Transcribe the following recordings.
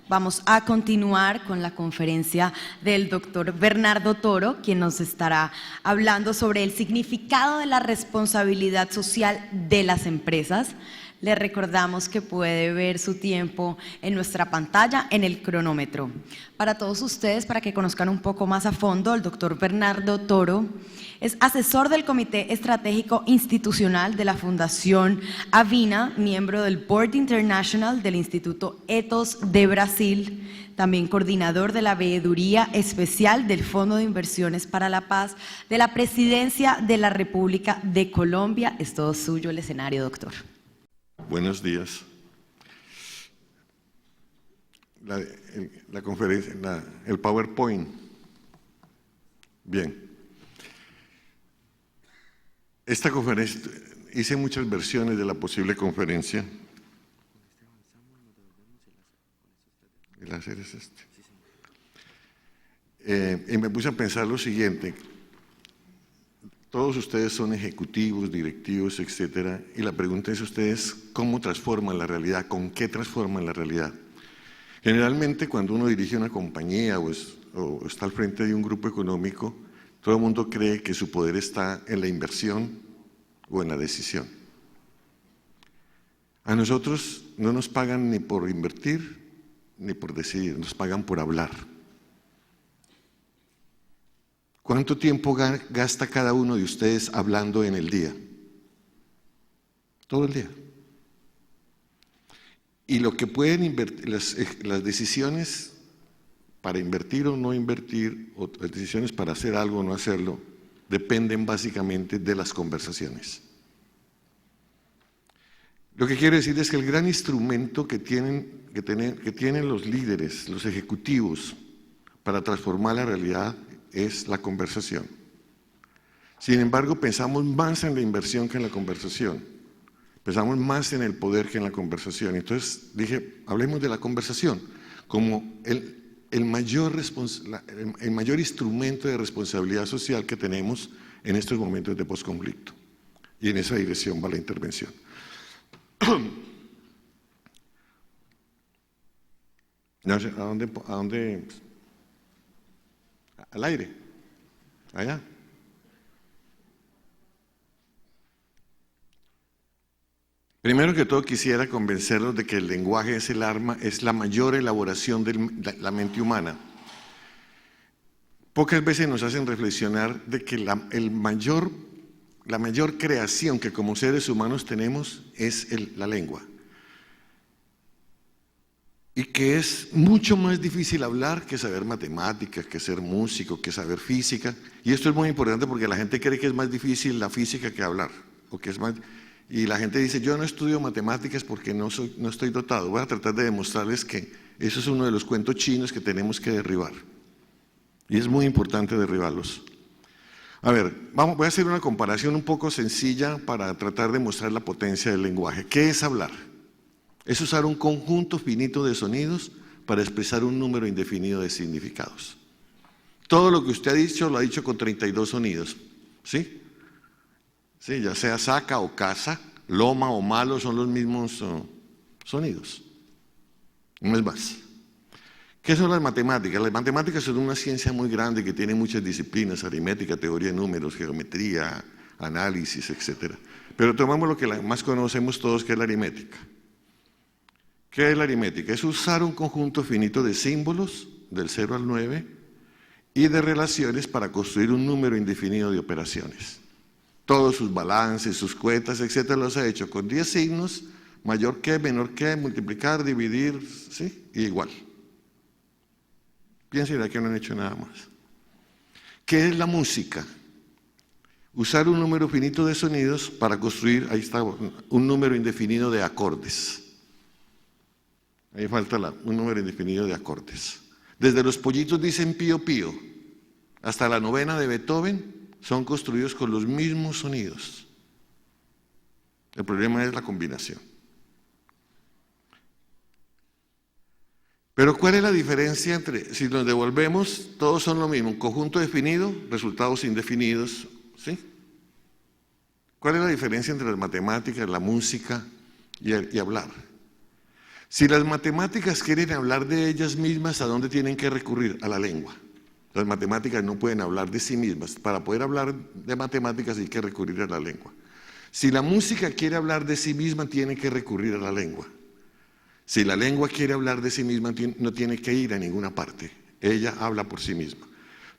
Vamos a continuar con la conferencia del doctor Bernardo Toro, quien nos estará hablando sobre el significado de la responsabilidad social de las empresas. Le recordamos que puede ver su tiempo en nuestra pantalla en el cronómetro. Para todos ustedes, para que conozcan un poco más a fondo, el doctor Bernardo Toro es asesor del Comité Estratégico Institucional de la Fundación Avina, miembro del Board International del Instituto Ethos de Brasil, también coordinador de la Veeduría Especial del Fondo de Inversiones para la Paz de la Presidencia de la República de Colombia. Es todo suyo el escenario, doctor. Buenos días. La conferencia, el PowerPoint. Bien. Esta conferencia, hice muchas versiones de la posible conferencia. El láser es este. Y me puse a pensar lo siguiente. Todos ustedes son ejecutivos, directivos, etcétera, y la pregunta es a ustedes cómo transforman la realidad, con qué transforman la realidad. Generalmente cuando uno dirige una compañía o está al frente de un grupo económico, todo el mundo cree que su poder está en la inversión o en la decisión. A nosotros no nos pagan ni por invertir ni por decidir, nos pagan por hablar. ¿Cuánto tiempo gasta cada uno de ustedes hablando en el día? Todo el día. Y lo que pueden invertir, las decisiones para invertir o no invertir, o las decisiones para hacer algo o no hacerlo, dependen básicamente de las conversaciones. Lo que quiero decir es que el gran instrumento que tienen los líderes, los ejecutivos, para transformar la realidad es la conversación. Sin embargo, pensamos más en la inversión que en la conversación. Pensamos más en el poder que en la conversación. Entonces dije, hablemos de la conversación como el mayor instrumento de responsabilidad social que tenemos en estos momentos de posconflicto. Y en esa dirección va la intervención. No sé, ¿a dónde? Al aire, allá. Primero que todo quisiera convencerlos de que el lenguaje es el arma, es la mayor elaboración de la mente humana. Pocas veces nos hacen reflexionar de que la mayor creación que como seres humanos tenemos es la lengua. Y que es mucho más difícil hablar que saber matemáticas, que ser músico, que saber física. Y esto es muy importante porque la gente cree que es más difícil la física que hablar. Y la gente dice, yo no estudio matemáticas porque no estoy dotado. Voy a tratar de demostrarles que eso es uno de los cuentos chinos que tenemos que derribar. Y es muy importante derribarlos. A ver, voy a hacer una comparación un poco sencilla para tratar de mostrar la potencia del lenguaje. ¿Qué es hablar? Es usar un conjunto finito de sonidos para expresar un número indefinido de significados. Todo lo que usted ha dicho lo ha dicho con 32 sonidos, ¿sí? Sí, ya sea saca o casa, loma o malo son los mismos sonidos. No es más. ¿Qué son las matemáticas? Las matemáticas son una ciencia muy grande que tiene muchas disciplinas, aritmética, teoría de números, geometría, análisis, etc. Pero tomamos lo que más conocemos todos, que es la aritmética. ¿Qué es la aritmética? Es usar un conjunto finito de símbolos, del 0 al 9, y de relaciones para construir un número indefinido de operaciones. Todos sus balances, sus cuentas, etcétera, los ha hecho con 10 signos, mayor que, menor que, multiplicar, dividir, ¿sí? Y igual. Piensen que no han hecho nada más. ¿Qué es la música? Usar un número finito de sonidos para construir, ahí está, un número indefinido de acordes. Ahí falta un número indefinido de acordes. Desde los pollitos dicen pío pío, hasta la novena de Beethoven, son construidos con los mismos sonidos. El problema es la combinación. Pero ¿cuál es la diferencia entre, si nos devolvemos, todos son lo mismo, un conjunto definido, resultados indefinidos, ¿sí? ¿Cuál es la diferencia entre las matemáticas, la música y hablar? Si las matemáticas quieren hablar de ellas mismas, ¿a dónde tienen que recurrir? A la lengua. Las matemáticas no pueden hablar de sí mismas. Para poder hablar de matemáticas hay que recurrir a la lengua. Si la música quiere hablar de sí misma, tiene que recurrir a la lengua. Si la lengua quiere hablar de sí misma, no tiene que ir a ninguna parte. Ella habla por sí misma.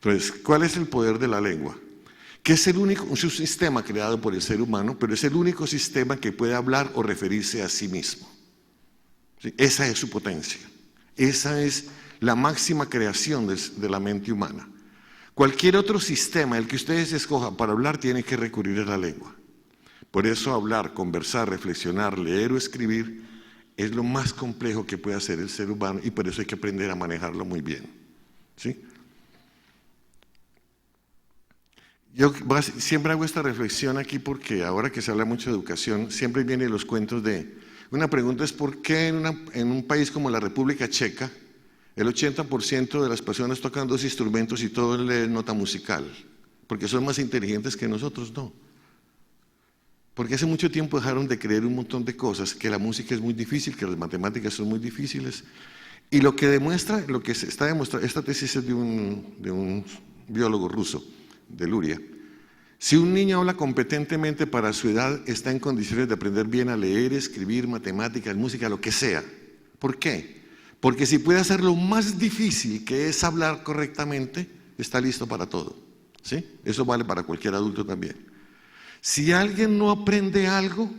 Entonces, ¿cuál es el poder de la lengua? Que es un sistema creado por el ser humano, pero es el único sistema que puede hablar o referirse a sí mismo. ¿Sí? Esa es su potencia. Esa es la máxima creación de la mente humana. Cualquier otro sistema, el que ustedes escojan para hablar, tiene que recurrir a la lengua. Por eso hablar, conversar, reflexionar, leer o escribir es lo más complejo que puede hacer el ser humano y por eso hay que aprender a manejarlo muy bien. ¿Sí? Yo siempre hago esta reflexión aquí porque ahora que se habla mucho de educación, siempre vienen los cuentos de... Una pregunta es por qué en un país como la República Checa, el 80% de las personas tocan 2 instrumentos y todo leen nota musical, porque son más inteligentes que nosotros, no. Porque hace mucho tiempo dejaron de creer un montón de cosas, que la música es muy difícil, que las matemáticas son muy difíciles. Y lo que demuestra, lo que se está demostrando, esta tesis es de un biólogo ruso, de Luria. Si un niño habla competentemente para su edad, está en condiciones de aprender bien a leer, escribir, matemáticas, música, lo que sea. ¿Por qué? Porque si puede hacer lo más difícil, que es hablar correctamente, está listo para todo. ¿Sí? Eso vale para cualquier adulto también. Si alguien no aprende algo,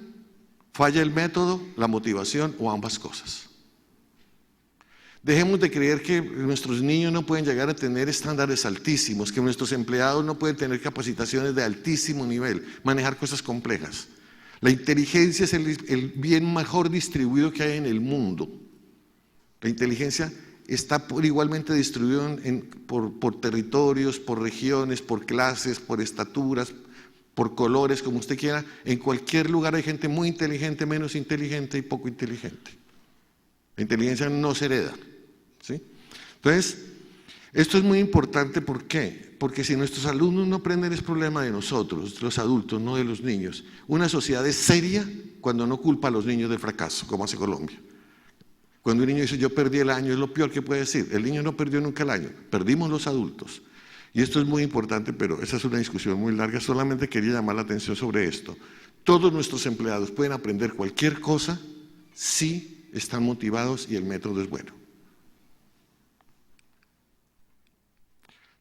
falla el método, la motivación o ambas cosas. Dejemos de creer que nuestros niños no pueden llegar a tener estándares altísimos, que nuestros empleados no pueden tener capacitaciones de altísimo nivel, manejar cosas complejas. La inteligencia es el bien mejor distribuido que hay en el mundo. La inteligencia está igualmente distribuida por territorios, por regiones, por clases, por estaturas, por colores, como usted quiera. En cualquier lugar hay gente muy inteligente, menos inteligente y poco inteligente. La inteligencia no se hereda. ¿Sí? Entonces, esto es muy importante, ¿por qué? Porque si nuestros alumnos no aprenden es problema de nosotros, los adultos, no de los niños. Una sociedad es seria cuando no culpa a los niños del fracaso, como hace Colombia. Cuando un niño dice yo perdí el año, es lo peor que puede decir. El niño no perdió nunca el año, perdimos los adultos. Y esto es muy importante, pero esa es una discusión muy larga, solamente quería llamar la atención sobre esto. Todos nuestros empleados pueden aprender cualquier cosa si están motivados y el método es bueno.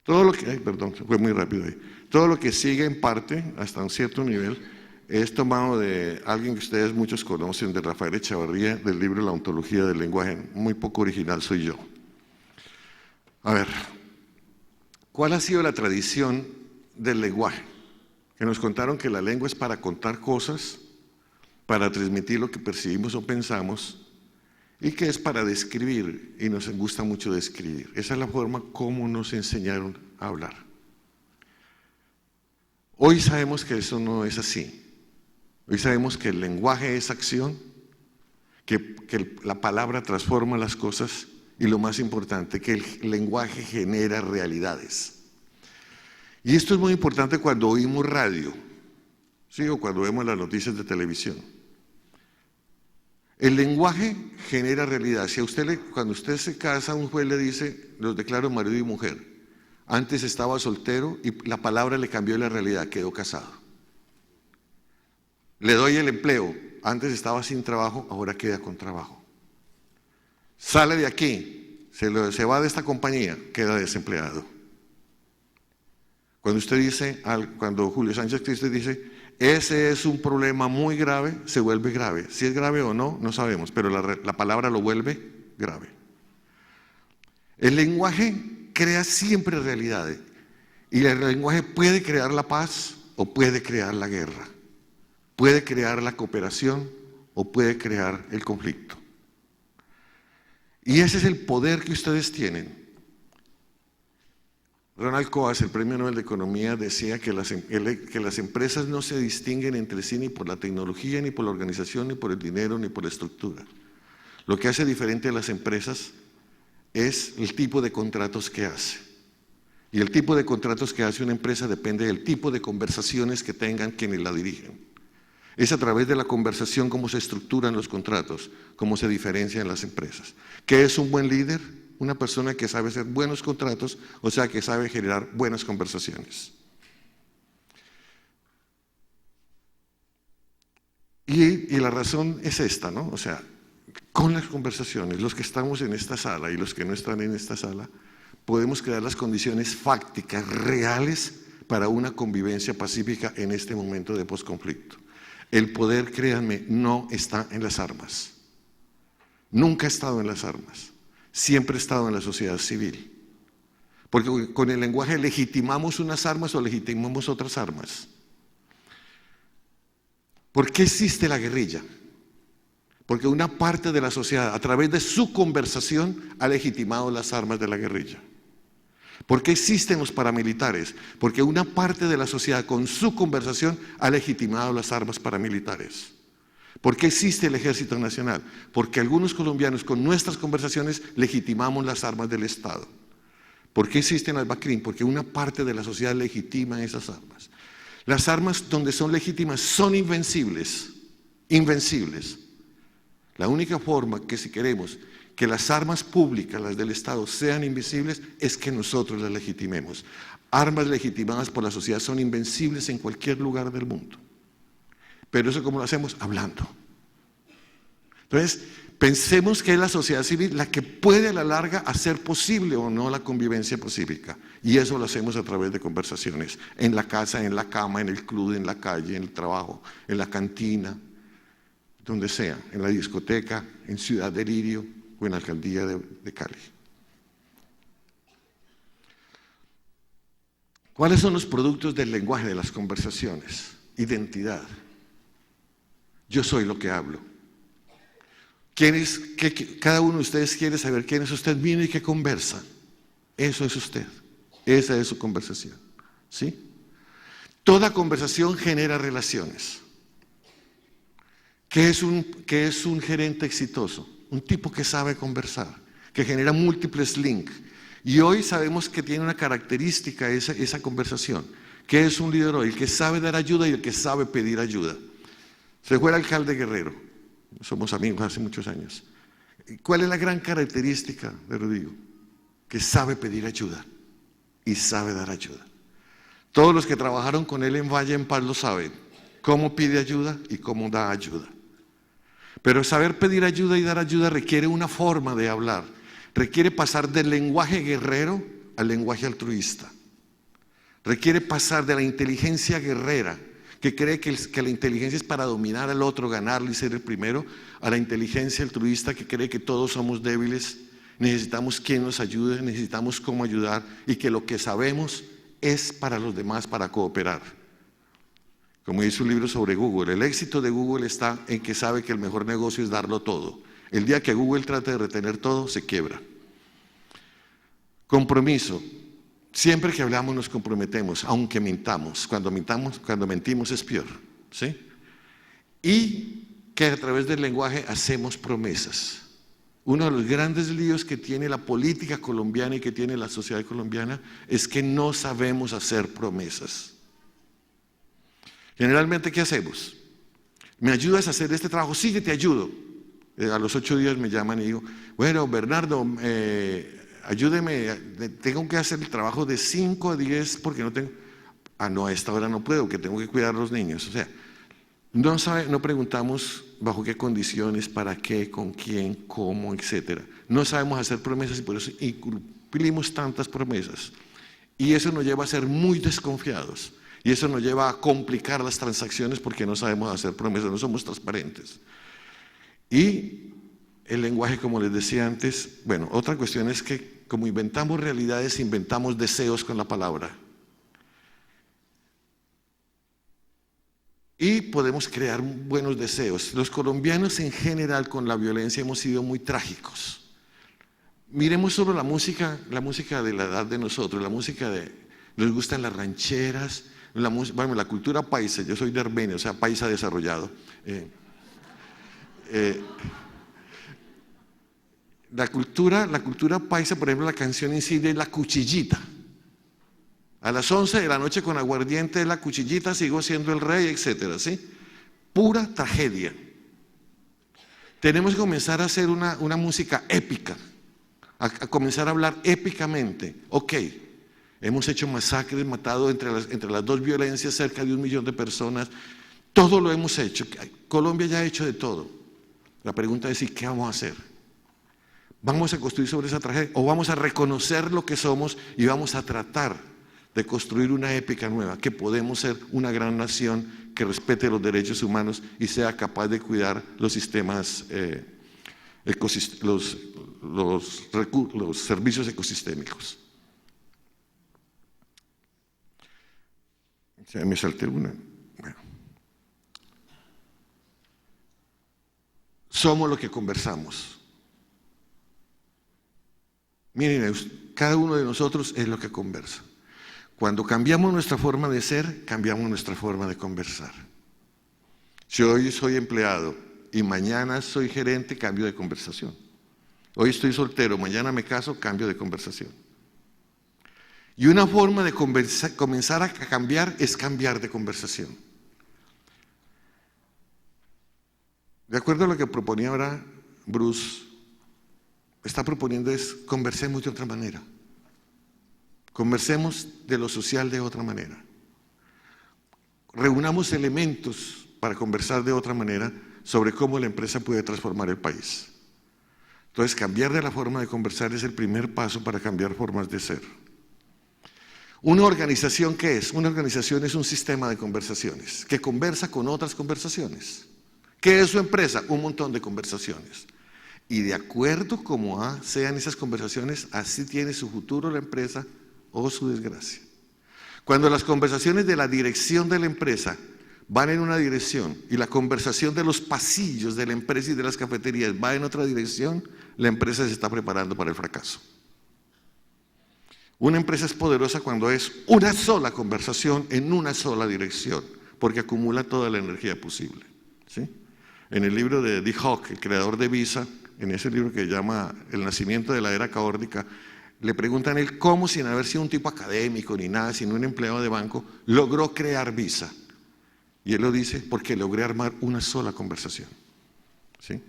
Todo lo que, perdón, fue muy rápido ahí. Todo lo que sigue en parte, hasta un cierto nivel, es tomado de alguien que ustedes muchos conocen, de Rafael Echevarría, del libro La ontología del lenguaje. Muy poco original soy yo. A ver, ¿cuál ha sido la tradición del lenguaje? Que nos contaron que la lengua es para contar cosas, para transmitir lo que percibimos o pensamos, y que es para describir, y nos gusta mucho describir. Esa es la forma como nos enseñaron a hablar. Hoy sabemos que eso no es así. Hoy sabemos que el lenguaje es acción, que la palabra transforma las cosas, y lo más importante, que el lenguaje genera realidades. Y esto es muy importante cuando oímos radio, ¿sí? O cuando vemos las noticias de televisión. El lenguaje genera realidad. Si a usted cuando usted se casa, un juez le dice, los declaro marido y mujer. Antes estaba soltero y la palabra le cambió la realidad, quedó casado. Le doy el empleo, antes estaba sin trabajo, ahora queda con trabajo. Sale de aquí, se va de esta compañía, queda desempleado. Cuando usted dice, cuando Julio Sánchez Cristo dice, ese es un problema muy grave, se vuelve grave. Si es grave o no, no sabemos, pero la palabra lo vuelve grave. El lenguaje crea siempre realidades, y el lenguaje puede crear la paz o puede crear la guerra, puede crear la cooperación o puede crear el conflicto. Y ese es el poder que ustedes tienen. Ronald Coase, el premio Nobel de Economía, decía que las empresas no se distinguen entre sí ni por la tecnología, ni por la organización, ni por el dinero, ni por la estructura. Lo que hace diferente a las empresas es el tipo de contratos que hace. Y el tipo de contratos que hace una empresa depende del tipo de conversaciones que tengan quienes la dirigen. Es a través de la conversación cómo se estructuran los contratos, cómo se diferencian las empresas. ¿Qué es un buen líder? Una persona que sabe hacer buenos contratos, o sea, que sabe generar buenas conversaciones. Y la razón es esta, ¿no? O sea, con las conversaciones, los que estamos en esta sala y los que no están en esta sala, podemos crear las condiciones fácticas, reales, para una convivencia pacífica en este momento de posconflicto. El poder, créanme, no está en las armas. Nunca ha estado en las armas. Siempre ha estado en la sociedad civil. Porque con el lenguaje legitimamos unas armas o legitimamos otras armas. ¿Por qué existe la guerrilla? Porque una parte de la sociedad, a través de su conversación, ha legitimado las armas de la guerrilla. ¿Por qué existen los paramilitares? Porque una parte de la sociedad, con su conversación, ha legitimado las armas paramilitares. ¿Por qué existe el Ejército Nacional? Porque algunos colombianos, con nuestras conversaciones, legitimamos las armas del Estado. ¿Por qué existen las BACRIM? Porque una parte de la sociedad legitima esas armas. Las armas donde son legítimas son invencibles, invencibles. La única forma que, si queremos que las armas públicas, las del Estado, sean invisibles, es que nosotros las legitimemos. Armas legitimadas por la sociedad son invencibles en cualquier lugar del mundo. Pero eso, ¿cómo lo hacemos? Hablando. Entonces, pensemos que es la sociedad civil la que puede a la larga hacer posible o no la convivencia pacífica. Y eso lo hacemos a través de conversaciones. En la casa, en la cama, en el club, en la calle, en el trabajo, en la cantina, donde sea, en la discoteca, en Ciudad de Lirio o en la alcaldía de Cali. ¿Cuáles son los productos del lenguaje de las conversaciones? Identidad. Yo soy lo que hablo. Cada uno de ustedes quiere saber quién es usted mismo y qué conversa. Eso es usted. Esa es su conversación. ¿Sí? Toda conversación genera relaciones. ¿Qué es un gerente exitoso? Un tipo que sabe conversar, que genera múltiples links. Y hoy sabemos que tiene una característica esa conversación. ¿Qué es un líder hoy? El que sabe dar ayuda y el que sabe pedir ayuda. Se fue el alcalde Guerrero. Somos amigos hace muchos años. ¿Cuál es la gran característica de Rodrigo? Que sabe pedir ayuda y sabe dar ayuda. Todos los que trabajaron con él en Valle en Paz lo saben. Cómo pide ayuda y cómo da ayuda. Pero saber pedir ayuda y dar ayuda requiere una forma de hablar. Requiere pasar del lenguaje guerrero al lenguaje altruista. Requiere pasar de la inteligencia guerrera, que cree que la inteligencia es para dominar al otro, ganarle y ser el primero, a la inteligencia altruista que cree que todos somos débiles, necesitamos quien nos ayude, necesitamos cómo ayudar y que lo que sabemos es para los demás, para cooperar. Como dice un libro sobre Google, el éxito de Google está en que sabe que el mejor negocio es darlo todo. El día que Google trate de retener todo, se quiebra. Compromiso. Siempre que hablamos nos comprometemos, aunque mintamos. Cuando mentimos es peor. ¿Sí? Y que a través del lenguaje hacemos promesas. Uno de los grandes líos que tiene la política colombiana y que tiene la sociedad colombiana es que no sabemos hacer promesas. Generalmente, ¿qué hacemos? ¿Me ayudas a hacer este trabajo? Sí, que te ayudo. A los 8 días me llaman y digo, bueno, Bernardo, ayúdeme, tengo que hacer el trabajo de 5 a 10 porque no tengo... no, a esta hora no puedo, que tengo que cuidar a los niños. O sea, no preguntamos bajo qué condiciones, para qué, con quién, cómo, etcétera. No sabemos hacer promesas y por eso incumplimos tantas promesas. Y eso nos lleva a ser muy desconfiados. Y eso nos lleva a complicar las transacciones porque no sabemos hacer promesas, no somos transparentes. Y el lenguaje, como les decía antes, bueno, otra cuestión es que como inventamos realidades, inventamos deseos con la palabra. Y podemos crear buenos deseos. Los colombianos en general con la violencia hemos sido muy trágicos. Miremos solo la música de la edad de nosotros, la música nos gustan las rancheras, la cultura paisa. Yo soy de Armenia, o sea, paisa desarrollado. La cultura paisa, por ejemplo, la canción incide en la cuchillita. A las 11 de la noche con aguardiente, la cuchillita, sigo siendo el rey, etcétera, ¿sí? pura tragedia. Tenemos que comenzar a hacer una música épica, a comenzar a hablar épicamente. Ok, hemos hecho masacres, matado entre las dos violencias cerca de 1 millón de personas. Todo lo hemos hecho. Colombia ya ha hecho de todo. La pregunta es: ¿y qué vamos a hacer? ¿Vamos a construir sobre esa tragedia o vamos a reconocer lo que somos y vamos a tratar de construir una épica nueva, que podemos ser una gran nación que respete los derechos humanos y sea capaz de cuidar los sistemas, los servicios ecosistémicos? Ya me salté una. Bueno. Somos lo que conversamos. Miren, cada uno de nosotros es lo que conversa. Cuando cambiamos nuestra forma de ser, cambiamos nuestra forma de conversar. Si hoy soy empleado y mañana soy gerente, cambio de conversación. Hoy estoy soltero, mañana me caso, cambio de conversación. Y una forma de comenzar a cambiar es cambiar de conversación. De acuerdo a lo que proponía ahora Bruce, está proponiendo es: conversemos de otra manera. Conversemos de lo social de otra manera. Reunamos elementos para conversar de otra manera sobre cómo la empresa puede transformar el país. Entonces, cambiar de la forma de conversar es el primer paso para cambiar formas de ser. ¿Una organización qué es? Una organización es un sistema de conversaciones que conversa con otras conversaciones. ¿Qué es su empresa? Un montón de conversaciones. Y de acuerdo como sean esas conversaciones, así tiene su futuro la empresa o su desgracia. Cuando las conversaciones de la dirección de la empresa van en una dirección y la conversación de los pasillos de la empresa y de las cafeterías va en otra dirección, la empresa se está preparando para el fracaso. Una empresa es poderosa cuando es una sola conversación en una sola dirección, porque acumula toda la energía posible, ¿sí? En el libro de Dee Hock, el creador de Visa, en ese libro que llama El nacimiento de la era caótica, le preguntan a él cómo, sin haber sido un tipo académico ni nada, sino un empleado de banco, logró crear Visa. Y él lo dice: porque logré armar una sola conversación, ¿sí?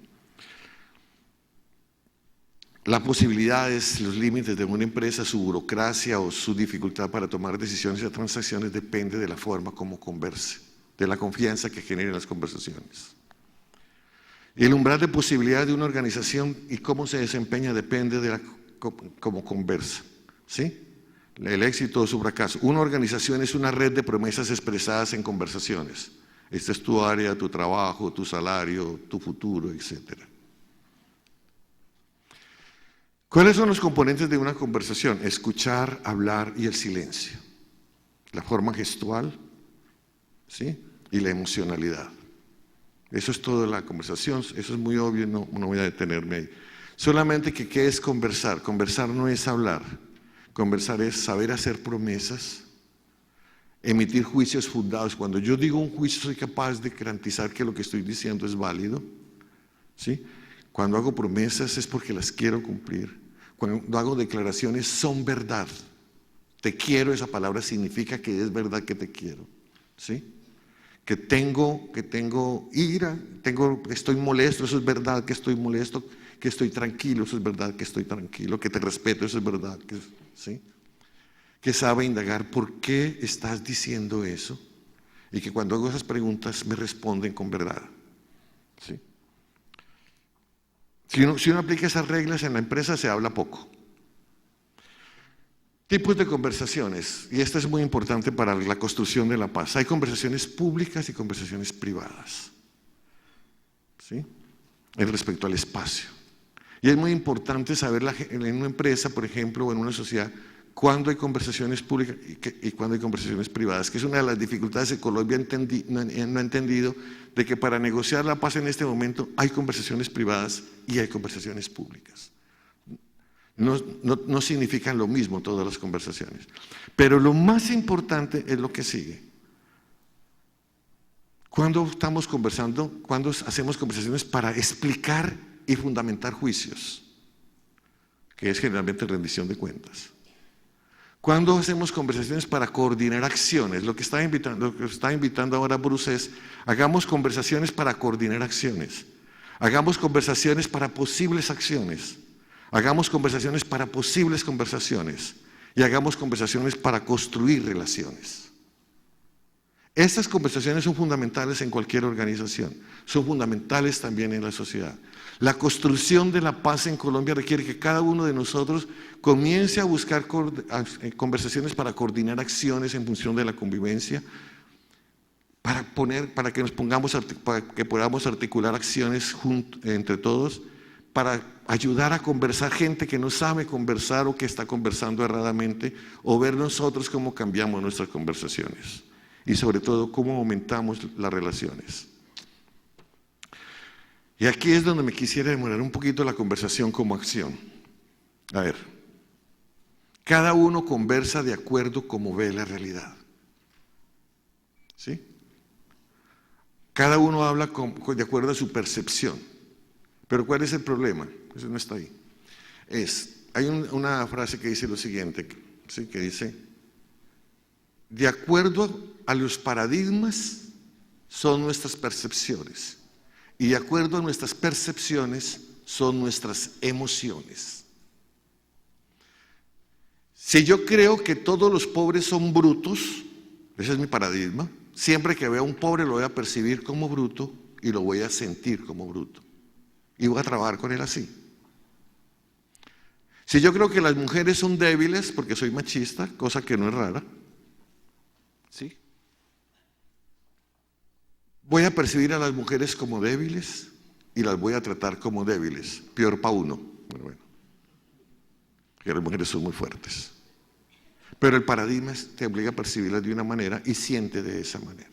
Las posibilidades, los límites de una empresa, su burocracia o su dificultad para tomar decisiones y transacciones depende de la forma como converse, de la confianza que generen las conversaciones. El umbral de posibilidad de una organización y cómo se desempeña depende de cómo conversa, ¿sí? El éxito o su fracaso. Una organización es una red de promesas expresadas en conversaciones. Esta es tu área, tu trabajo, tu salario, tu futuro, etc. ¿Cuáles son los componentes de una conversación? Escuchar, hablar y el silencio. La forma gestual, ¿sí? Y la emocionalidad. Eso es toda la conversación, eso es muy obvio, no voy a detenerme ahí. Solamente que ¿qué es conversar? Conversar no es hablar, conversar es saber hacer promesas, emitir juicios fundados. Cuando yo digo un juicio soy capaz de garantizar que lo que estoy diciendo es válido, ¿sí? Cuando hago promesas es porque las quiero cumplir. Cuando hago declaraciones son verdad. Te quiero, esa palabra significa que es verdad que te quiero, ¿sí? Que tengo ira, estoy molesto, eso es verdad que estoy molesto, que estoy tranquilo, eso es verdad que estoy tranquilo, que te respeto, eso es verdad, ¿sí? Que sabe indagar por qué estás diciendo eso y que cuando hago esas preguntas me responden con verdad, ¿sí? Si uno aplica esas reglas en la empresa se habla poco. Tipos de conversaciones, y esto es muy importante para la construcción de la paz. Hay conversaciones públicas y conversaciones privadas, ¿sí? Respecto al espacio. Y es muy importante saber en una empresa, por ejemplo, o en una sociedad, cuándo hay conversaciones públicas y cuándo hay conversaciones privadas, que es una de las dificultades que Colombia no ha entendido, de que para negociar la paz en este momento hay conversaciones privadas y hay conversaciones públicas. No significan lo mismo todas las conversaciones. Pero lo más importante es lo que sigue. Cuando estamos conversando, cuando hacemos conversaciones para explicar y fundamentar juicios, que es generalmente rendición de cuentas. ¿Cuándo hacemos conversaciones para coordinar acciones? Lo que está invitando ahora Bruce es, hagamos conversaciones para coordinar acciones. Hagamos conversaciones para posibles acciones. Hagamos conversaciones para posibles conversaciones. Y hagamos conversaciones para construir relaciones. Estas conversaciones son fundamentales en cualquier organización. Son fundamentales también en la sociedad. La construcción de la paz en Colombia requiere que cada uno de nosotros comience a buscar conversaciones para coordinar acciones en función de la convivencia, para que podamos articular acciones entre todos, para ayudar a conversar gente que no sabe conversar o que está conversando erradamente, o ver nosotros cómo cambiamos nuestras conversaciones y sobre todo cómo aumentamos las relaciones. Y aquí es donde me quisiera demorar un poquito la conversación como acción. A ver, cada uno conversa de acuerdo como ve la realidad. ¿Sí? Cada uno habla de acuerdo a su percepción. Pero ¿cuál es el problema? Eso no está ahí. Hay una frase que dice lo siguiente, ¿sí? Que dice, de acuerdo a los paradigmas son nuestras percepciones. Y de acuerdo a nuestras percepciones son nuestras emociones. Si yo creo que todos los pobres son brutos, ese es mi paradigma, siempre que vea a un pobre lo voy a percibir como bruto y lo voy a sentir como bruto. Y voy a trabajar con él así. Si yo creo que las mujeres son débiles, porque soy machista, cosa que no es rara, ¿sí? Voy a percibir a las mujeres como débiles y las voy a tratar como débiles. Peor para uno. Bueno, que las mujeres son muy fuertes. Pero el paradigma te obliga a percibirlas de una manera y siente de esa manera.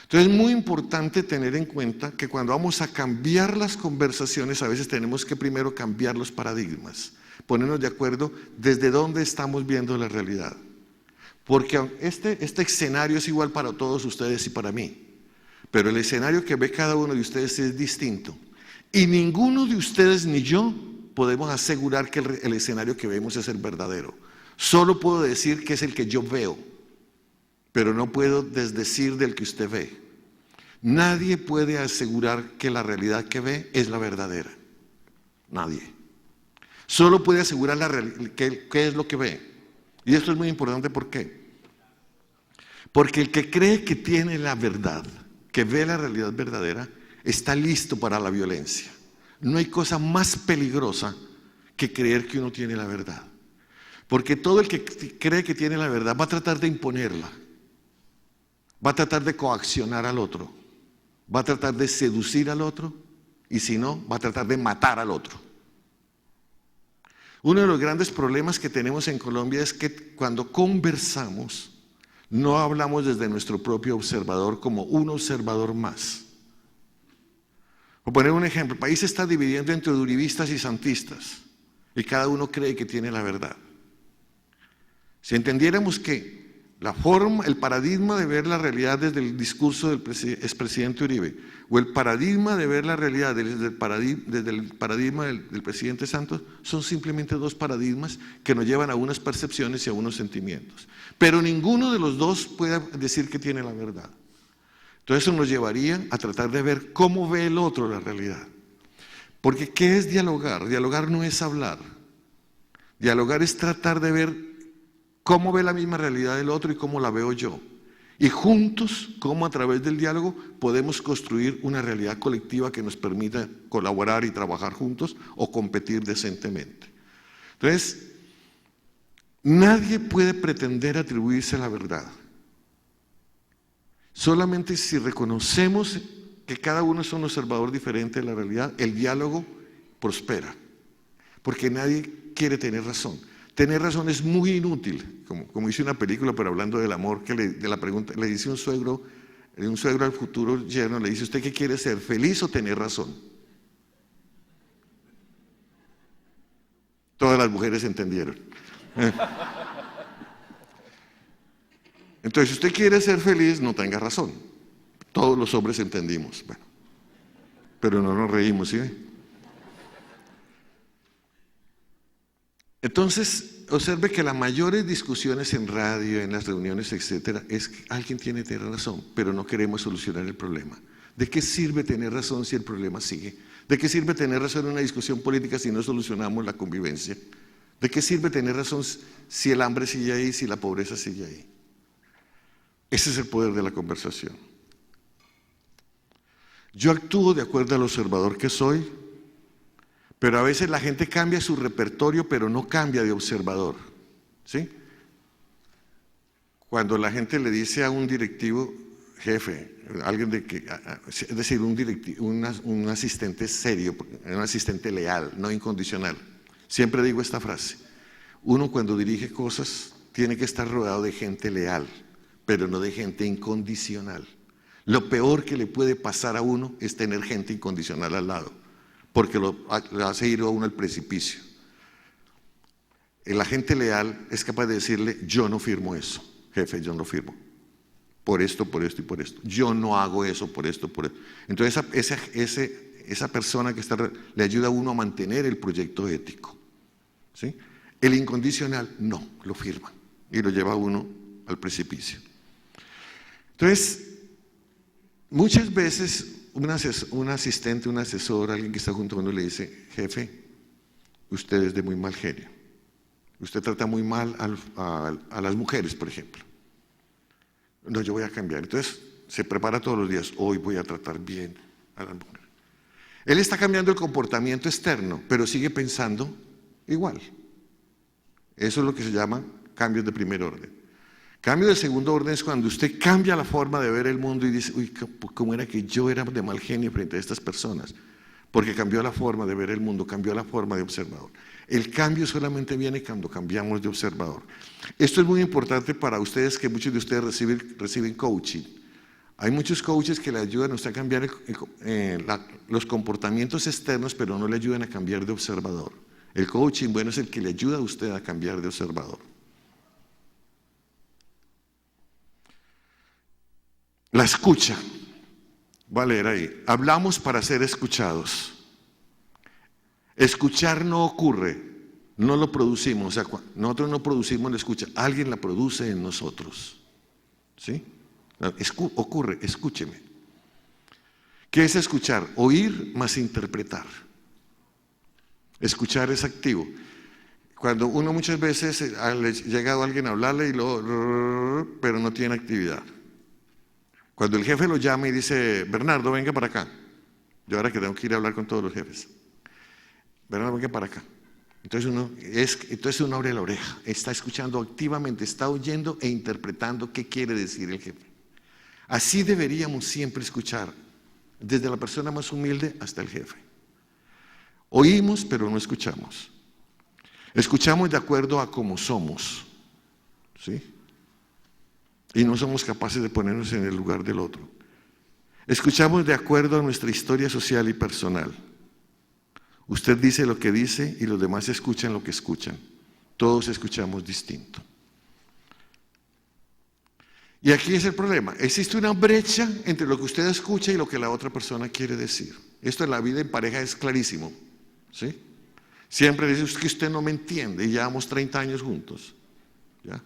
Entonces es muy importante tener en cuenta que cuando vamos a cambiar las conversaciones, a veces tenemos que primero cambiar los paradigmas, ponernos de acuerdo desde dónde estamos viendo la realidad. Porque este escenario es igual para todos ustedes y para mí. Pero el escenario que ve cada uno de ustedes es distinto. Y ninguno de ustedes ni yo podemos asegurar que el escenario que vemos es el verdadero. Solo puedo decir que es el que yo veo, pero no puedo desdecir del que usted ve. Nadie puede asegurar que la realidad que ve es la verdadera. Nadie. Solo puede asegurar qué es lo que ve. Y esto es muy importante, ¿por qué? Porque el que cree que tiene la verdad, que ve la realidad verdadera, está listo para la violencia. No hay cosa más peligrosa que creer que uno tiene la verdad. Porque todo el que cree que tiene la verdad va a tratar de imponerla, va a tratar de coaccionar al otro, va a tratar de seducir al otro y si no, va a tratar de matar al otro. Uno de los grandes problemas que tenemos en Colombia es que cuando conversamos, no hablamos desde nuestro propio observador como un observador más. Por poner un ejemplo, el país se está dividiendo entre uribistas y santistas y cada uno cree que tiene la verdad. Si entendiéramos que el paradigma de ver la realidad desde el discurso del expresidente Uribe o el paradigma de ver la realidad desde el paradigma del presidente Santos son simplemente dos paradigmas que nos llevan a unas percepciones y a unos sentimientos. Pero ninguno de los dos puede decir que tiene la verdad. Entonces eso nos llevaría a tratar de ver cómo ve el otro la realidad. Porque ¿qué es dialogar? Dialogar no es hablar. Dialogar es tratar de ver cómo ve la misma realidad del otro y cómo la veo yo. Y juntos, cómo a través del diálogo podemos construir una realidad colectiva que nos permita colaborar y trabajar juntos o competir decentemente. Entonces, nadie puede pretender atribuirse la verdad. Solamente si reconocemos que cada uno es un observador diferente de la realidad, el diálogo prospera. Porque nadie quiere tener razón. Tener razón es muy inútil, como hice una película, pero hablando del amor, que de la pregunta, le dice un suegro al futuro yerno, le dice, ¿usted qué quiere ser, feliz o tener razón? Todas las mujeres entendieron. Entonces, si usted quiere ser feliz, no tenga razón. Todos los hombres entendimos, bueno, pero no nos reímos, ¿sí? Entonces, observe que las mayores discusiones en radio, en las reuniones, etcétera, es que alguien tiene que tener razón, pero no queremos solucionar el problema. ¿De qué sirve tener razón si el problema sigue? ¿De qué sirve tener razón en una discusión política si no solucionamos la convivencia? ¿De qué sirve tener razón si el hambre sigue ahí, si la pobreza sigue ahí? Ese es el poder de la conversación. Yo actúo de acuerdo al observador que soy, pero a veces la gente cambia su repertorio, pero no cambia de observador. ¿Sí? Cuando la gente le dice a un directivo, jefe, alguien de que, es decir, un asistente serio, un asistente leal, no incondicional. Siempre digo esta frase: uno cuando dirige cosas tiene que estar rodeado de gente leal, pero no de gente incondicional. Lo peor que le puede pasar a uno es tener gente incondicional al lado, porque le hace ir a uno al precipicio. El agente leal es capaz de decirle: yo no firmo eso, jefe, yo no firmo. Por esto, por esto y por esto. Yo no hago eso, por esto, por esto. Entonces esa persona que le ayuda a uno a mantener el proyecto ético. ¿Sí? El incondicional no, lo firma y lo lleva a uno al precipicio. Entonces, muchas veces un asistente, un asesor, alguien que está junto a uno le dice: jefe, usted es de muy mal genio. Usted trata muy mal a las mujeres, por ejemplo. No, yo voy a cambiar. Entonces se prepara todos los días: hoy voy a tratar bien a las mujeres. Él está cambiando el comportamiento externo, pero sigue pensando igual. Eso es lo que se llama cambios de primer orden. Cambio de segundo orden es cuando usted cambia la forma de ver el mundo y dice: uy, ¿cómo era que yo era de mal genio frente a estas personas? Porque cambió la forma de ver el mundo, cambió la forma de observador. El cambio solamente viene cuando cambiamos de observador. Esto es muy importante para ustedes, que muchos de ustedes reciben coaching. Hay muchos coaches que le ayudan a usted a cambiar los comportamientos externos, pero no le ayudan a cambiar de observador. El coaching bueno es el que le ayuda a usted a cambiar de observador. La escucha. Voy a leer ahí. Hablamos para ser escuchados. Escuchar no ocurre, no lo producimos. O sea, nosotros no producimos la escucha, alguien la produce en nosotros. ¿Sí? Ocurre, escúcheme. ¿Qué es escuchar? Oír más interpretar. Escuchar es activo. Cuando uno muchas veces le llega alguien a hablarle pero no tiene actividad. Cuando el jefe lo llama y dice: Bernardo, venga para acá. Yo ahora que tengo que ir a hablar con todos los jefes. Bernardo, venga para acá. Entonces uno abre la oreja, está escuchando activamente, está oyendo e interpretando qué quiere decir el jefe. Así deberíamos siempre escuchar, desde la persona más humilde hasta el jefe. Oímos, pero no escuchamos. Escuchamos de acuerdo a cómo somos, ¿sí? Y no somos capaces de ponernos en el lugar del otro. Escuchamos de acuerdo a nuestra historia social y personal. Usted dice lo que dice y los demás escuchan lo que escuchan. Todos escuchamos distinto. Y aquí es el problema. Existe una brecha entre lo que usted escucha y lo que la otra persona quiere decir. Esto en la vida en pareja es clarísimo, ¿sí? Siempre dice que usted no me entiende y llevamos 30 años juntos. ¿Ya?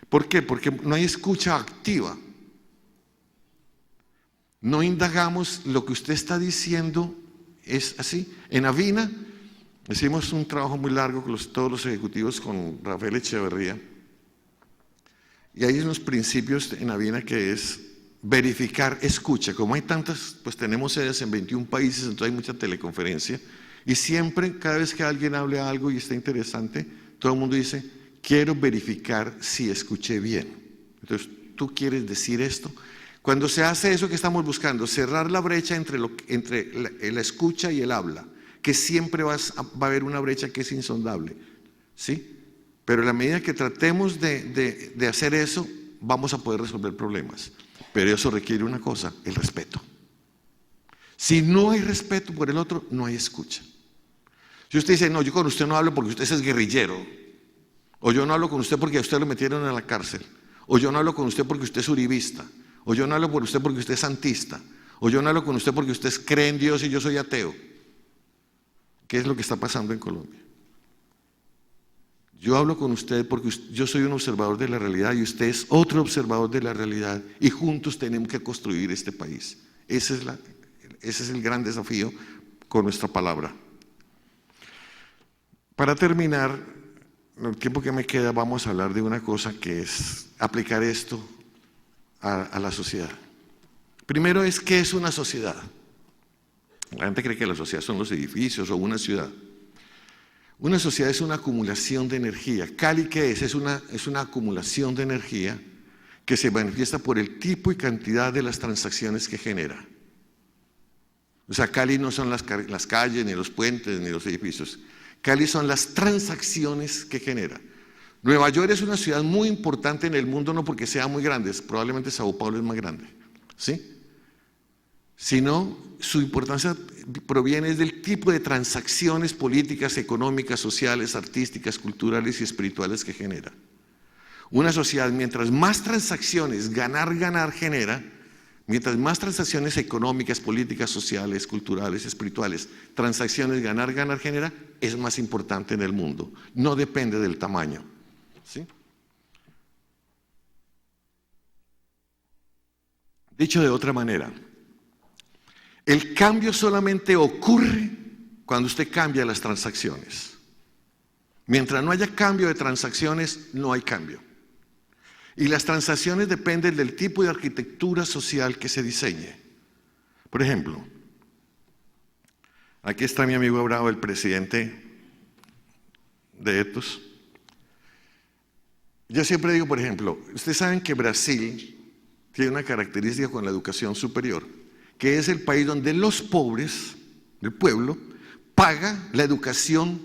¿Por qué? Porque no hay escucha activa. No indagamos lo que usted está diciendo. Es así. En Avina hicimos un trabajo muy largo con todos los ejecutivos, con Rafael Echeverría. Y hay unos principios en Avina que es verificar escucha. Como hay tantas, pues tenemos sedes en 21 países, entonces hay mucha teleconferencia. Y siempre, cada vez que alguien hable algo y está interesante, todo el mundo dice: quiero verificar si escuché bien. Entonces, ¿tú quieres decir esto? Cuando se hace eso que estamos buscando, cerrar la brecha entre la escucha y el habla, que siempre va a haber una brecha que es insondable, ¿sí? Pero en la medida que tratemos de hacer eso, vamos a poder resolver problemas. Pero eso requiere una cosa: el respeto. Si no hay respeto por el otro, no hay escucha. Si usted dice: no, yo con usted no hablo porque usted es guerrillero, o yo no hablo con usted porque a usted lo metieron en la cárcel, o yo no hablo con usted porque usted es uribista, o yo no hablo con usted porque usted es santista, o yo no hablo con usted porque usted cree en Dios y yo soy ateo. ¿Qué es lo que está pasando en Colombia? Yo hablo con usted porque yo soy un observador de la realidad y usted es otro observador de la realidad y juntos tenemos que construir este país. Ese es el gran desafío con nuestra palabra. Para terminar, en el tiempo que me queda, vamos a hablar de una cosa que es aplicar esto a la sociedad. Primero es, ¿qué es una sociedad? La gente cree que la sociedad son los edificios o una ciudad. Una sociedad es una acumulación de energía. Cali, ¿qué es? Es una acumulación de energía que se manifiesta por el tipo y cantidad de las transacciones que genera. O sea, Cali no son las calles, ni los puentes, ni los edificios. Cali son las transacciones que genera. Nueva York es una ciudad muy importante en el mundo, no porque sea muy grande, probablemente Sao Paulo es más grande, ¿sí? Sino su importancia proviene del tipo de transacciones políticas, económicas, sociales, artísticas, culturales y espirituales que genera. Una sociedad, mientras más transacciones ganar genera, mientras más transacciones económicas, políticas, sociales, culturales, espirituales, transacciones ganar genera, es más importante en el mundo. No depende del tamaño, ¿sí? Dicho de otra manera, el cambio solamente ocurre cuando usted cambia las transacciones. Mientras no haya cambio de transacciones, no hay cambio. Y las transacciones dependen del tipo de arquitectura social que se diseñe. Por ejemplo, aquí está mi amigo Bravo, el presidente de Ethos. Yo siempre digo, por ejemplo, ustedes saben que Brasil tiene una característica con la educación superior, que es el país donde los pobres, el pueblo, paga la educación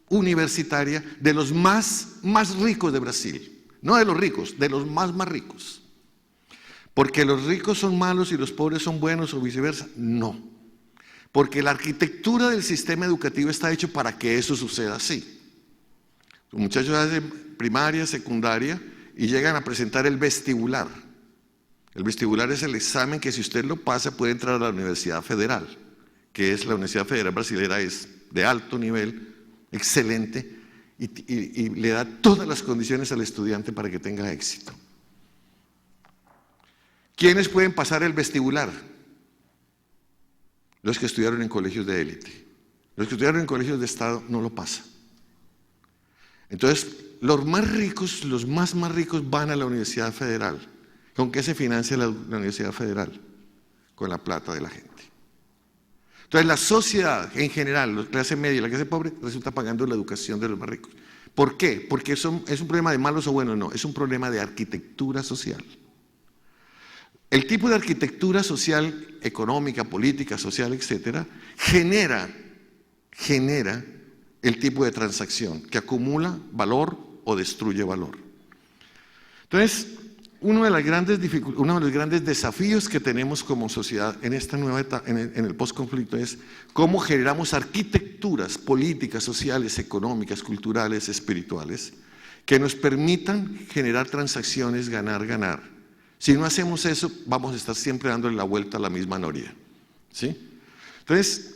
universitaria de los más ricos de Brasil. No de los ricos, de los más ricos. ¿Porque los ricos son malos y los pobres son buenos o viceversa? No. Porque la arquitectura del sistema educativo está hecho para que eso suceda así. Los muchachos hacen primaria, secundaria y llegan a presentar el vestibular. El vestibular es el examen que si usted lo pasa puede entrar a la Universidad Federal, que es la Universidad Federal Brasilera, es de alto nivel, excelente, y le da todas las condiciones al estudiante para que tenga éxito. ¿Quiénes pueden pasar el vestibular? Los que estudiaron en colegios de élite. Los que estudiaron en colegios de Estado no lo pasan. Entonces, los más ricos, los más ricos van a la Universidad Federal. ¿Con qué se financia la Universidad Federal? Con la plata de la gente. Entonces la sociedad en general, la clase media y la clase pobre, resulta pagando la educación de los más ricos. ¿Por qué? Porque es un problema de malos o buenos, no, es un problema de arquitectura social. El tipo de arquitectura social, económica, política, social, etcétera, genera el tipo de transacción que acumula valor o destruye valor. Entonces, uno de los grandes desafíos que tenemos como sociedad en esta nueva etapa, en el posconflicto, es cómo generamos arquitecturas políticas, sociales, económicas, culturales, espirituales, que nos permitan generar transacciones ganar. Si no hacemos eso, vamos a estar siempre dándole la vuelta a la misma noria, ¿sí? Entonces,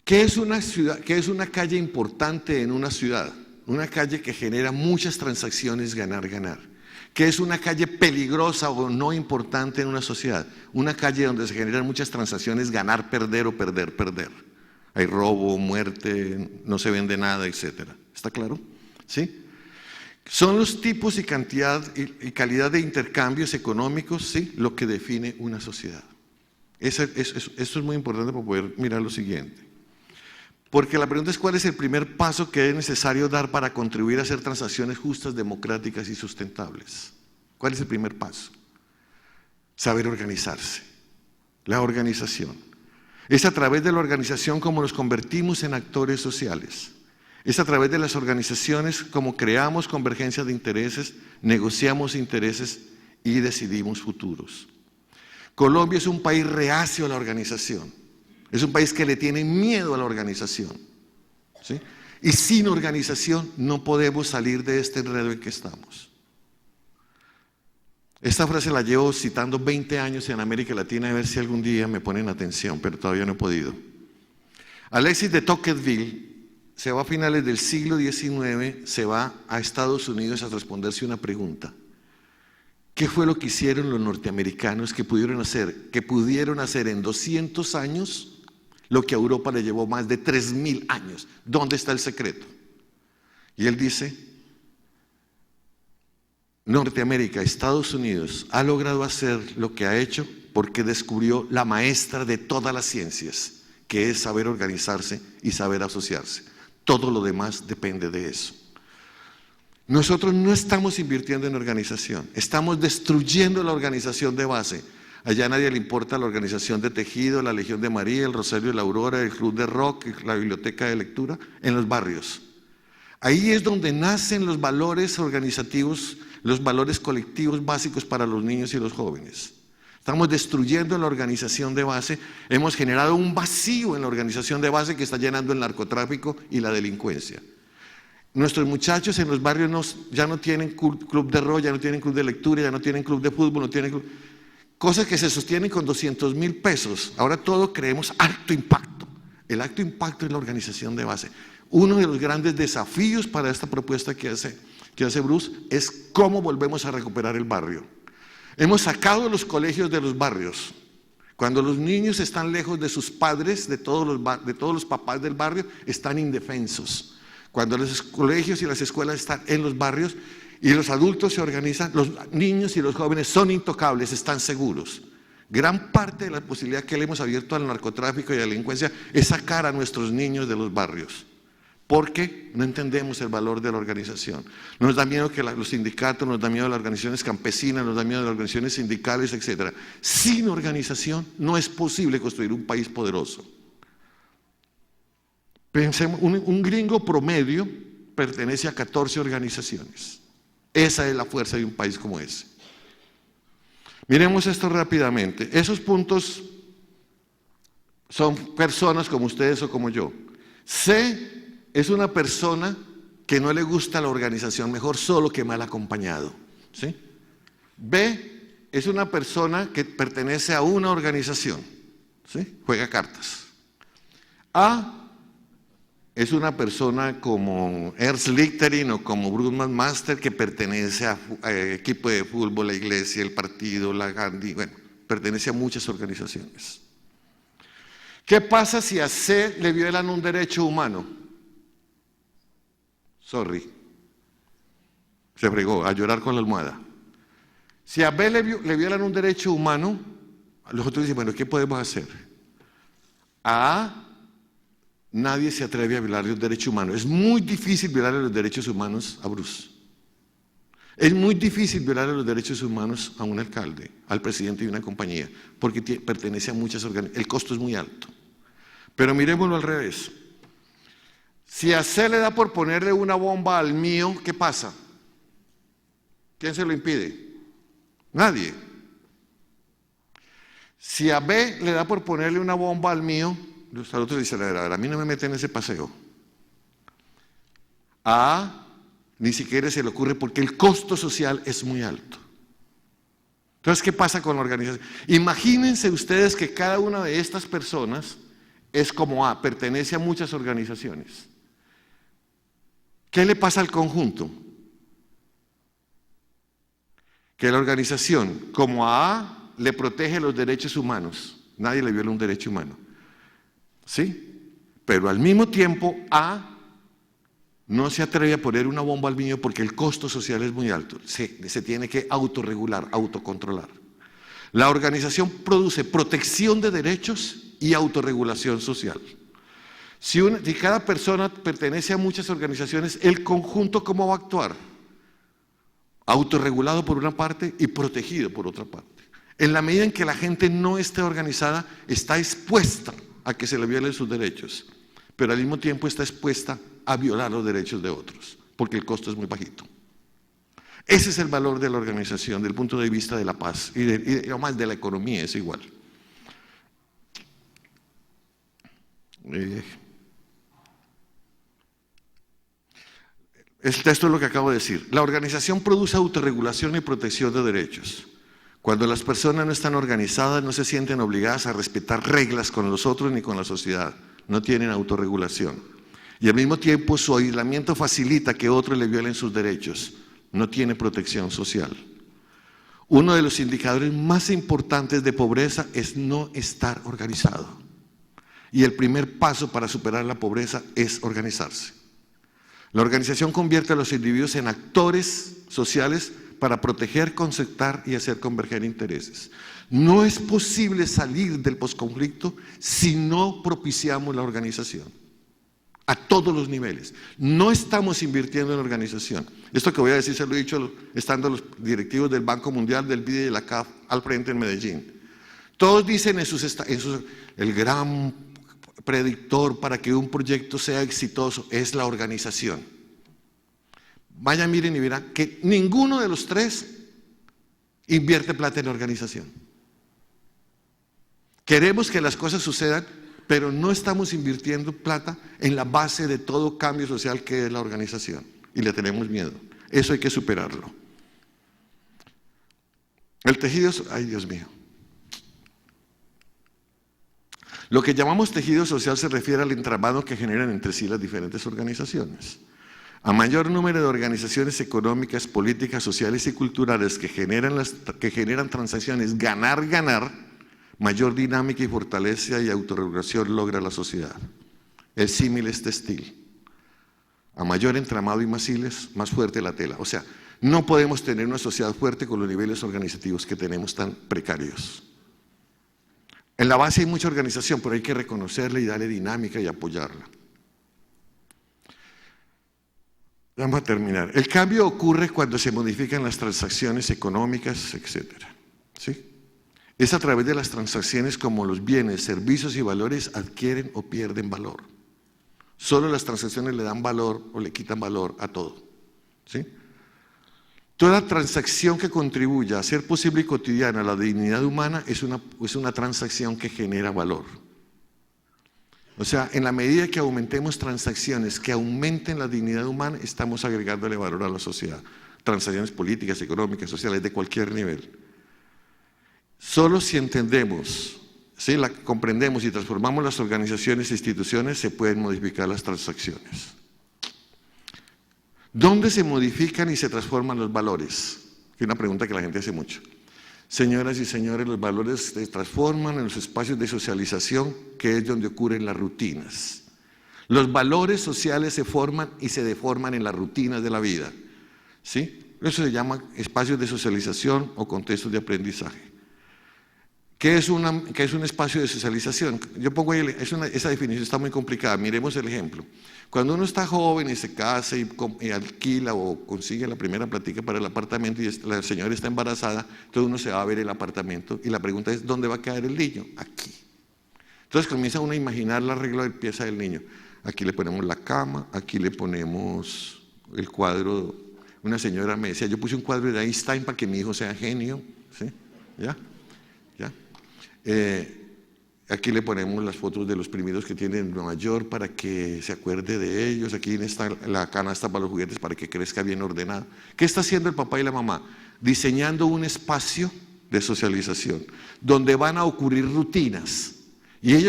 ¿qué es una ciudad? ¿Qué es una calle importante en una ciudad? Una calle que genera muchas transacciones ganar. ¿Qué es una calle peligrosa o no importante en una sociedad? Una calle donde se generan muchas transacciones ganar, perder o perder. Hay robo, muerte, no se vende nada, etcétera. ¿Está claro? ¿Sí? Son los tipos y cantidad y calidad de intercambios económicos, ¿sí?, lo que define una sociedad. Esto es muy importante para poder mirar lo siguiente. Porque la pregunta es, ¿cuál es el primer paso que es necesario dar para contribuir a hacer transacciones justas, democráticas y sustentables? ¿Cuál es el primer paso? Saber organizarse. La organización. Es a través de la organización como nos convertimos en actores sociales. Es a través de las organizaciones como creamos convergencia de intereses, negociamos intereses y decidimos futuros. Colombia es un país reacio a la organización. Es un país que le tiene miedo a la organización, ¿sí? Y sin organización no podemos salir de este enredo en que estamos. Esta frase la llevo citando 20 años en América Latina, a ver si algún día me ponen atención, pero todavía no he podido. Alexis de Tocqueville se va a finales del siglo XIX, se va a Estados Unidos a responderse una pregunta. ¿Qué fue lo que hicieron los norteamericanos que pudieron hacer en 200 años lo que a Europa le llevó más de 3.000 años? ¿Dónde está el secreto? Y él dice, Norteamérica, Estados Unidos, ha logrado hacer lo que ha hecho porque descubrió la maestra de todas las ciencias, que es saber organizarse y saber asociarse. Todo lo demás depende de eso. Nosotros no estamos invirtiendo en organización, estamos destruyendo la organización de base. Allá a nadie le importa la organización de tejido, la Legión de María, el Rosario de la Aurora, el Club de Rock, la biblioteca de lectura, en los barrios. Ahí es donde nacen los valores organizativos, los valores colectivos básicos para los niños y los jóvenes. Estamos destruyendo la organización de base, hemos generado un vacío en la organización de base que está llenando el narcotráfico y la delincuencia. Nuestros muchachos en los barrios ya no tienen club de rock, ya no tienen club de lectura, ya no tienen club de fútbol, no tienen cosas que se sostienen con 200.000 pesos. Ahora todo creemos alto impacto. El alto impacto es la organización de base. Uno de los grandes desafíos para esta propuesta que hace Bruce es cómo volvemos a recuperar el barrio. Hemos sacado los colegios de los barrios. Cuando los niños están lejos de sus padres, de todos los papás del barrio, están indefensos. Cuando los colegios y las escuelas están en los barrios y los adultos se organizan, los niños y los jóvenes son intocables, están seguros. Gran parte de la posibilidad que le hemos abierto al narcotráfico y a la delincuencia es sacar a nuestros niños de los barrios, porque no entendemos el valor de la organización. Nos da miedo que los sindicatos, nos da miedo las organizaciones campesinas, nos da miedo las organizaciones sindicales, etc. Sin organización no es posible construir un país poderoso. Pensemos, un gringo promedio pertenece a 14 organizaciones. Esa es la fuerza de un país como ese. Miremos esto rápidamente. Esos puntos son personas como ustedes o como yo. C es una persona que no le gusta la organización, mejor solo que mal acompañado. ¿Sí? B es una persona que pertenece a una organización. ¿Sí? Juega cartas. A es una persona como Ernst Lichtering o como Bruce McMaster que pertenece a equipo de fútbol, la iglesia, el partido, la Gandhi, bueno, pertenece a muchas organizaciones. ¿Qué pasa si a C le violan un derecho humano? Sorry. Se fregó, a llorar con la almohada. Si a B le violan un derecho humano, los otros dicen, bueno, ¿qué podemos hacer? A A, nadie se atreve a violar un derecho humano. Es muy difícil violar los derechos humanos a Bruce. Es muy difícil violar los derechos humanos a un alcalde, al presidente de una compañía, porque pertenece a muchas organizaciones. El costo es muy alto. Pero miremoslo al revés. Si a C le da por ponerle una bomba al mío, ¿qué pasa? ¿Quién se lo impide? Nadie. Si a B le da por ponerle una bomba al mío, los otros dicen, a mí no me meten en ese paseo. A A ni siquiera se le ocurre porque el costo social es muy alto. Entonces, ¿qué pasa con la organización? Imagínense ustedes que cada una de estas personas es como A, pertenece a muchas organizaciones. ¿Qué le pasa al conjunto? Que la organización, como a A, le protege los derechos humanos. Nadie le viola un derecho humano. ¿Sí? Pero al mismo tiempo A no se atreve a poner una bomba al niño porque el costo social es muy alto. Se tiene que autorregular, autocontrolar. La organización produce protección de derechos y autorregulación social. Si cada persona pertenece a muchas organizaciones, el conjunto ¿cómo va a actuar? Autorregulado por una parte y protegido por otra parte. En la medida en que la gente no esté organizada, está expuesta a que se le violen sus derechos, pero al mismo tiempo está expuesta a violar los derechos de otros, porque el costo es muy bajito. Ese es el valor de la organización, desde el punto de vista de la paz, y además de la economía es igual. Esto es lo que acabo de decir. La organización produce autorregulación y protección de derechos. Cuando las personas no están organizadas, no se sienten obligadas a respetar reglas con los otros ni con la sociedad. No tienen autorregulación. Y al mismo tiempo su aislamiento facilita que otros le violen sus derechos. No tiene protección social. Uno de los indicadores más importantes de pobreza es no estar organizado. Y el primer paso para superar la pobreza es organizarse. La organización convierte a los individuos en actores sociales para proteger, concertar y hacer converger intereses. No es posible salir del posconflicto si no propiciamos la organización. A todos los niveles. No estamos invirtiendo en organización. Esto que voy a decir se lo he dicho estando los directivos del Banco Mundial, del BID y de la CAF al frente en Medellín. Todos dicen el gran predictor para que un proyecto sea exitoso es la organización. Vayan, miren y verán que ninguno de los tres invierte plata en la organización. Queremos que las cosas sucedan, pero no estamos invirtiendo plata en la base de todo cambio social que es la organización. Y le tenemos miedo. Eso hay que superarlo. El tejido, ay Dios mío. Lo que llamamos tejido social se refiere al entramado que generan entre sí las diferentes organizaciones. A mayor número de organizaciones económicas, políticas, sociales y culturales que generan transacciones ganar, mayor dinámica y fortaleza y autorregulación logra la sociedad. El símil es textil. A mayor entramado y más hilos, más fuerte la tela. O sea, no podemos tener una sociedad fuerte con los niveles organizativos que tenemos tan precarios. En la base hay mucha organización, pero hay que reconocerla y darle dinámica y apoyarla. Vamos a terminar. El cambio ocurre cuando se modifican las transacciones económicas, etc. ¿Sí? Es a través de las transacciones como los bienes, servicios y valores adquieren o pierden valor. Solo las transacciones le dan valor o le quitan valor a todo. ¿Sí? Toda transacción que contribuya a hacer posible y cotidiana la dignidad humana es una transacción que genera valor. O sea, en la medida que aumentemos transacciones que aumenten la dignidad humana, estamos agregándole valor a la sociedad. Transacciones políticas, económicas, sociales, de cualquier nivel. Solo si entendemos, ¿sí?, comprendemos y transformamos las organizaciones e instituciones, se pueden modificar las transacciones. ¿Dónde se modifican y se transforman los valores? Es una pregunta que la gente hace mucho. Señoras y señores, los valores se transforman en los espacios de socialización, que es donde ocurren las rutinas. Los valores sociales se forman y se deforman en las rutinas de la vida. ¿Sí? Eso se llama espacios de socialización o contextos de aprendizaje. ¿Qué es un espacio de socialización? Yo pongo ahí, esa definición está muy complicada. Miremos el ejemplo. Cuando uno está joven y se casa y alquila o consigue la primera platica para el apartamento y la señora está embarazada, entonces uno se va a ver el apartamento y la pregunta es, ¿dónde va a quedar el niño? Aquí. Entonces comienza uno a imaginar la regla de pieza del niño. Aquí le ponemos la cama, aquí le ponemos el cuadro. Una señora me decía, yo puse un cuadro de Einstein para que mi hijo sea genio. ¿Sí? ¿Ya? Aquí le ponemos las fotos de los primitos que tiene en Nueva York para que se acuerde de ellos. Aquí está la canasta para los juguetes para que crezca bien ordenado. ¿Qué está haciendo el papá y la mamá? Diseñando un espacio de socialización donde van a ocurrir rutinas. Y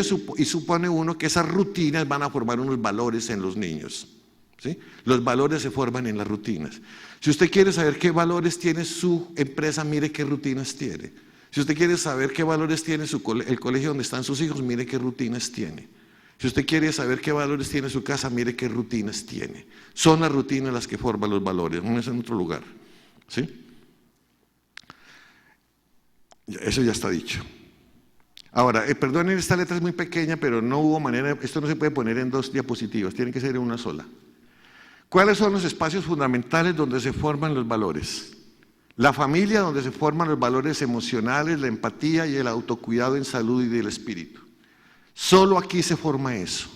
supone uno que esas rutinas van a formar unos valores en los niños. ¿Sí? Los valores se forman en las rutinas. Si usted quiere saber qué valores tiene su empresa, mire qué rutinas tiene. Si usted quiere saber qué valores tiene el colegio donde están sus hijos, mire qué rutinas tiene. Si usted quiere saber qué valores tiene su casa, mire qué rutinas tiene. Son las rutinas las que forman los valores, no es en otro lugar. ¿Sí? Eso ya está dicho. Ahora, perdonen, esta letra es muy pequeña, pero no hubo manera, esto no se puede poner en 2 diapositivas, tiene que ser en una sola. ¿Cuáles son los espacios fundamentales donde se forman los valores? La familia, donde se forman los valores emocionales, la empatía y el autocuidado en salud y del espíritu. Solo aquí se forma eso.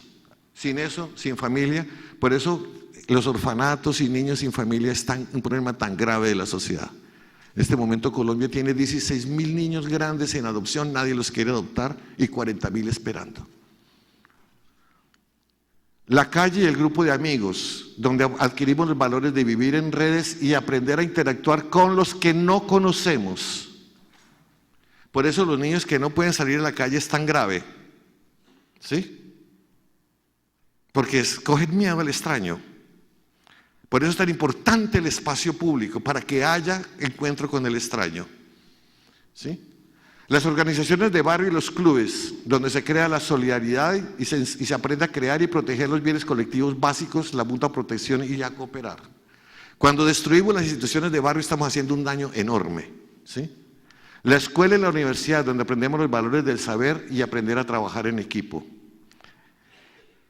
Sin eso, sin familia, por eso los orfanatos y niños sin familia es un problema tan grave de la sociedad. En este momento Colombia tiene 16.000 niños grandes en adopción, nadie los quiere adoptar y 40.000 esperando. La calle y el grupo de amigos, donde adquirimos los valores de vivir en redes y aprender a interactuar con los que no conocemos. Por eso los niños que no pueden salir a la calle es tan grave. ¿Sí? porque cogen miedo al extraño. Por eso es tan importante el espacio público, para que haya encuentro con el extraño. ¿Sí? Las organizaciones de barrio y los clubes, donde se crea la solidaridad y se aprende a crear y proteger los bienes colectivos básicos, la mutua protección y a cooperar. Cuando destruimos las instituciones de barrio estamos haciendo un daño enorme. ¿Sí? La escuela y la universidad, donde aprendemos los valores del saber y aprender a trabajar en equipo.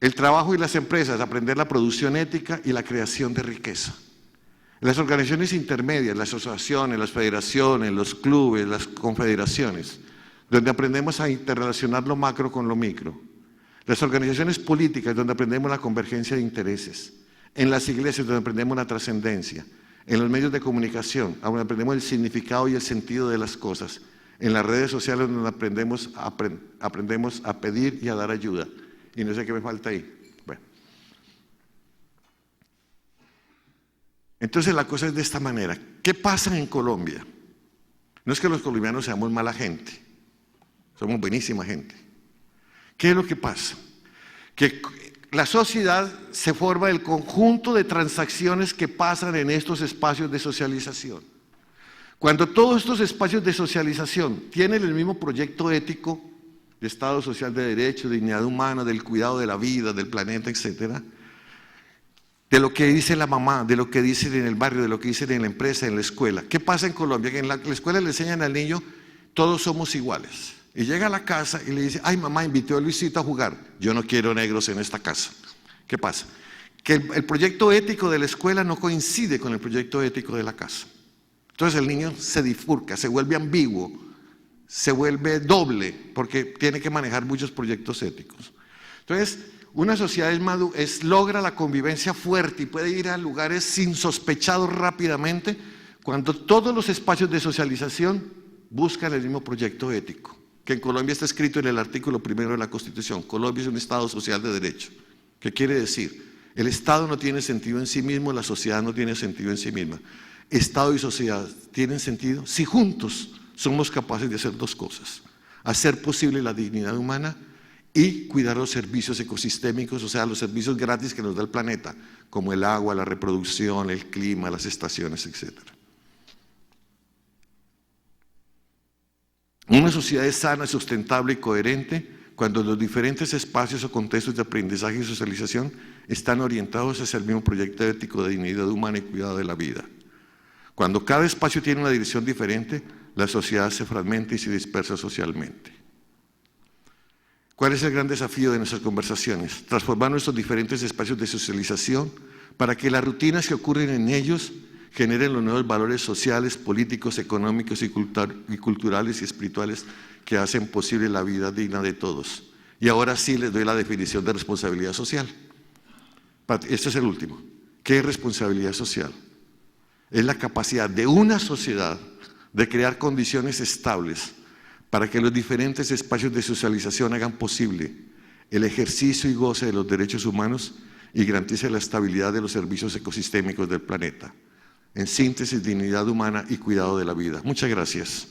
El trabajo y las empresas, aprender la producción ética y la creación de riqueza. Las organizaciones intermedias, las asociaciones, las federaciones, los clubes, las confederaciones, donde aprendemos a interrelacionar lo macro con lo micro. Las organizaciones políticas, donde aprendemos la convergencia de intereses. En las iglesias, donde aprendemos la trascendencia. En los medios de comunicación, donde aprendemos el significado y el sentido de las cosas. En las redes sociales, donde aprendemos a pedir y a dar ayuda. Y no sé qué me falta ahí. Bueno. Entonces la cosa es de esta manera. ¿Qué pasa en Colombia? No es que los colombianos seamos mala gente, somos buenísima gente. ¿Qué es lo que pasa? Que la sociedad se forma del conjunto de transacciones que pasan en estos espacios de socialización. Cuando todos estos espacios de socialización tienen el mismo proyecto ético, de Estado social de derecho, de dignidad humana, del cuidado de la vida, del planeta, etcétera, de lo que dice la mamá, de lo que dicen en el barrio, de lo que dicen en la empresa, en la escuela. ¿Qué pasa en Colombia? Que en la escuela le enseñan al niño, todos somos iguales. Y llega a la casa y le dice, ay mamá, invité a Luisito a jugar. Yo no quiero negros en esta casa. ¿Qué pasa? Que el proyecto ético de la escuela no coincide con el proyecto ético de la casa. Entonces el niño se bifurca, se vuelve ambiguo, se vuelve doble, porque tiene que manejar muchos proyectos éticos. Entonces, una sociedad logra la convivencia fuerte y puede ir a lugares insospechados rápidamente cuando todos los espacios de socialización buscan el mismo proyecto ético, que en Colombia está escrito en el artículo 1 de la Constitución. Colombia es un Estado social de derecho. ¿Qué quiere decir? El Estado no tiene sentido en sí mismo, la sociedad no tiene sentido en sí misma. Estado y sociedad tienen sentido si juntos somos capaces de hacer dos cosas: hacer posible la dignidad humana y cuidar los servicios ecosistémicos, o sea, los servicios gratis que nos da el planeta, como el agua, la reproducción, el clima, las estaciones, etc. Una sociedad es sana, sustentable y coherente cuando los diferentes espacios o contextos de aprendizaje y socialización están orientados hacia el mismo proyecto ético de dignidad humana y cuidado de la vida. Cuando cada espacio tiene una dirección diferente, la sociedad se fragmenta y se dispersa socialmente. ¿Cuál es el gran desafío de nuestras conversaciones? Transformar nuestros diferentes espacios de socialización para que las rutinas que ocurren en ellos generen los nuevos valores sociales, políticos, económicos y culturales y espirituales que hacen posible la vida digna de todos. Y ahora sí les doy la definición de responsabilidad social. Este es el último. ¿Qué es responsabilidad social? Es la capacidad de una sociedad de crear condiciones estables para que los diferentes espacios de socialización hagan posible el ejercicio y goce de los derechos humanos y garantice la estabilidad de los servicios ecosistémicos del planeta. En síntesis, dignidad humana y cuidado de la vida. Muchas gracias.